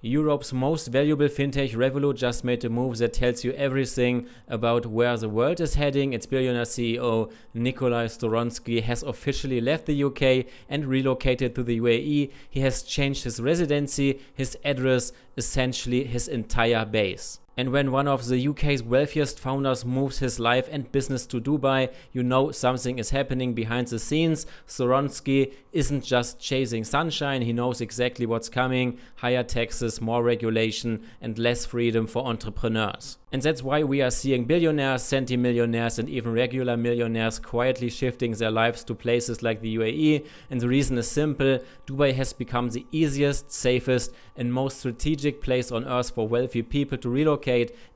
Europe's most valuable fintech Revolut just made a move that tells you everything about where the world is heading. Its billionaire CEO Nikolay Storonsky has officially left the UK and relocated to the UAE. He has changed his residency, his address, essentially his entire base. And when one of the UK's wealthiest founders moves his life and business to Dubai, you know something is happening behind the scenes. Storonsky isn't just chasing sunshine, he knows exactly what's coming: higher taxes, more regulation, and less freedom for entrepreneurs. And that's why we are seeing billionaires, centimillionaires, and even regular millionaires quietly shifting their lives to places like the UAE. And the reason is simple: Dubai has become the easiest, safest, and most strategic place on earth for wealthy people to relocate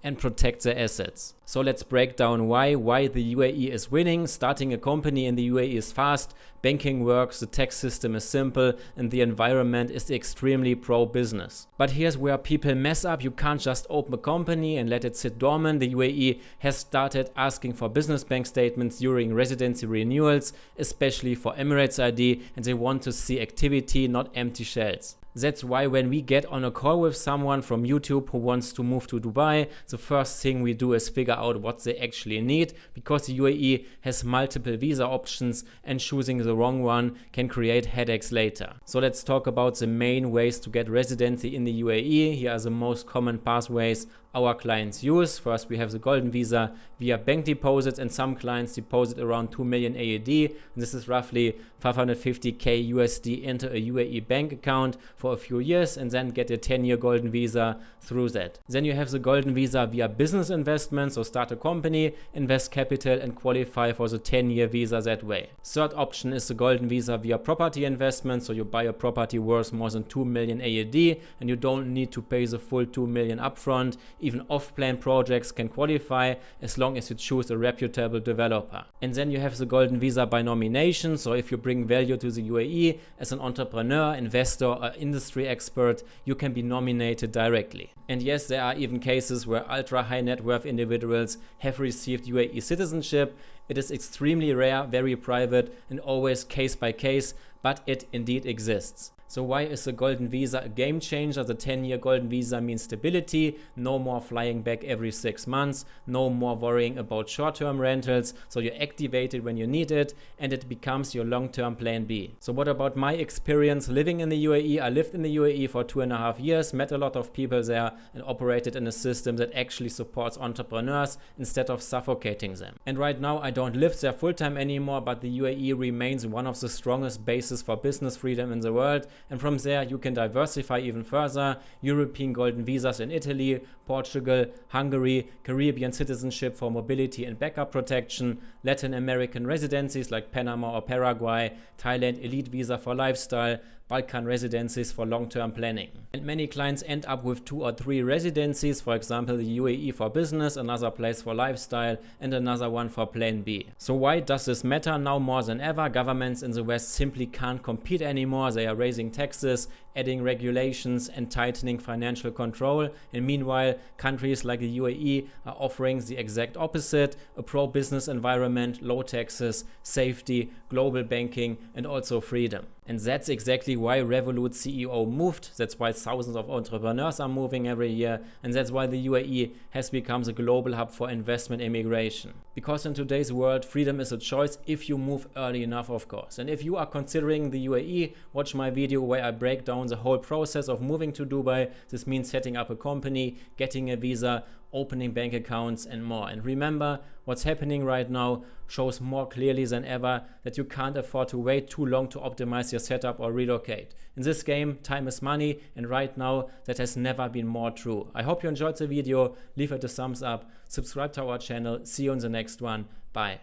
and protect their assets. So let's break down why the UAE is winning. Starting a company in the UAE is fast, banking works, the tax system is simple, and the environment is extremely pro-business. But here's where people mess up. You can't just open a company and let it sit dormant. The UAE has started asking for business bank statements during residency renewals, especially for Emirates ID, and they want to see activity, not empty shells. That's why when we get on a call with someone from YouTube who wants to move to Dubai, the first thing we do is figure out what they actually need, because the UAE has multiple visa options and choosing the wrong one can create headaches later. So let's talk about the main ways to get residency in the UAE. Here are the most common pathways our clients use. First, we have the golden visa via bank deposits, and some clients deposit around 2 million AED. This is roughly 550k USD into a UAE bank account for a few years, and then get a 10-year golden visa through that. Then you have the golden visa via business investment, so start a company, invest capital, and qualify for the 10-year visa that way. Third option is the golden visa via property investment, so you buy a property worth more than 2 million AED, and you don't need to pay the full 2 million upfront. Even off-plan projects can qualify as long as you choose a reputable developer. And then you have the golden visa by nomination, so if you bring value to the UAE as an entrepreneur, investor, or industry expert, you can be nominated directly. And yes, there are even cases where ultra high net worth individuals have received UAE citizenship. It is extremely rare, very private, and always case by case, but it indeed exists. So why is the golden visa a game changer? The 10-year golden visa means stability, no more flying back every 6 months, no more worrying about short-term rentals, so you activate it when you need it, and it becomes your long-term plan B. So what about my experience living in the UAE? I lived in the UAE for 2.5 years, met a lot of people there, and operated in a system that actually supports entrepreneurs instead of suffocating them. And right now I don't live there full-time anymore, but the UAE remains one of the strongest bases for business freedom in the world. And from there you can diversify even further. European golden visas in Italy, Portugal, Hungary, Caribbean citizenship for mobility and backup protection, Latin American residencies like Panama or Paraguay, Thailand elite visa for lifestyle, Balkan residencies for long-term planning. And many clients end up with 2 or 3 residencies, for example the UAE for business, another place for lifestyle, and another one for plan B. So why does this matter now more than ever? Governments in the West simply can't compete anymore. They are raising taxes, adding regulations, and tightening financial control. And meanwhile, countries like the UAE are offering the exact opposite: a pro-business environment, low taxes, safety, global banking, and also freedom. And that's exactly why Revolut CEO moved. That's why thousands of entrepreneurs are moving every year. And that's why the UAE has become the global hub for investment immigration. Because in today's world, freedom is a choice if you move early enough, of course. And if you are considering the UAE, watch my video where I break down the whole process of moving to Dubai. This means setting up a company, getting a visa, opening bank accounts, and more. And remember, what's happening right now shows more clearly than ever that you can't afford to wait too long to optimize your setup or relocate. In this game, time is money, and right now that has never been more true. I hope you enjoyed the video. Leave it a thumbs up, subscribe to our channel. See you in the next one. Bye.